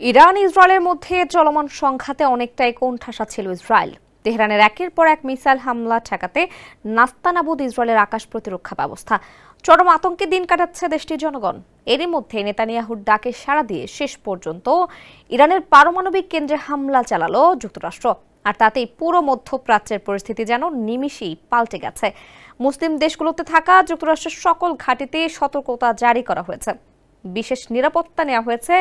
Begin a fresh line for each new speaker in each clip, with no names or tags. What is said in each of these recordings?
Iran ইসরায়েলের মধ্যে চলমান সংঘাতে অনেকটাই কোণঠাসা ছিল ইসরায়েল। তেহরানের একের পর এক মিসাইল হামলা ঠেকাতে নাস্তানাবুদ ইসরায়েলের আকাশ প্রতিরক্ষা ব্যবস্থা। চরম আতঙ্কে দিন কাটাচ্ছে দেশটির জনগণ। এরই মধ্যে নেতানিয়াহুর ডাকে সাড়া দিয়ে শেষ পর্যন্ত ইরানের পারমাণবিক কেন্দ্রে হামলা চালালো যুক্তরাষ্ট্র। আর তাতেই পুরো মধ্যপ্রাচ্যের পরিস্থিতি যেন নিমিষেই পাল্টে গেছে। মুসলিম দেশগুলোতে থাকা যুক্তরাষ্ট্রের সকল ঘাঁটিতে সতর্কতা জারি করা হয়েছে। বিশেষ নিরাপত্তা নেওয়া হয়েছে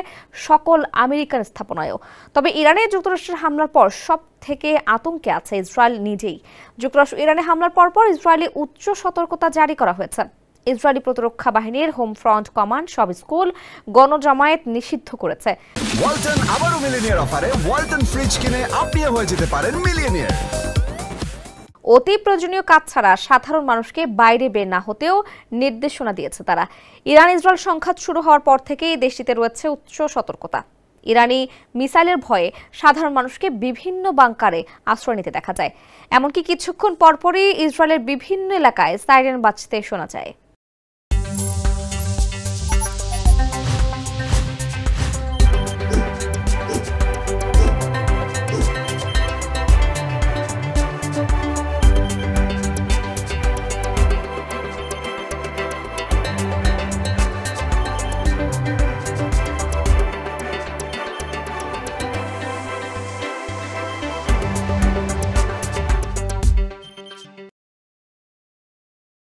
সকল আমেরিকান স্থাপনায়ও। তবে ইরানে যুক্তরাষ্ট্রের হামলার পর সব থেকে আতঙ্কে আছে ইসরায়েল নিজেই। যুক্তরাষ্ট্র ইরানে হামলার পরপর ইসরায়েলে উচ্চ সতর্কতা জারি করা হয়েছে। ইসরায়েলি প্রতিরক্ষা বাহিনীর হোম ফ্রন্ট কমান্ড সব স্কুল, গণজামায়াত নিষিদ্ধ করেছে।
ওয়ালটন আবারো মিলিয়নিয়ার অফারে ওয়ালটন ফ্রিজ কিনে আপনিও হয়ে যেতে পারেন মিলিয়নিয়ার।
অতি প্রয়োজনীয় কাজ ছাড়া সাধারণ মানুষকে বাইরে বের না হতেও নির্দেশনা দিয়েছে তারা। ইরান ইসরায়েল সংঘাত শুরু হওয়ার পর থেকেই দেশটিতে রয়েছে উচ্চ সতর্কতা। ইরানি মিসাইলের ভয়ে সাধারণ মানুষকে বিভিন্ন বাংকারে আশ্রয় নিতে দেখা যায়। এমনকি কিছুক্ষণ পরপরই ইসরায়েলের বিভিন্ন এলাকায় সাইরেন বাজতে শোনা যায়।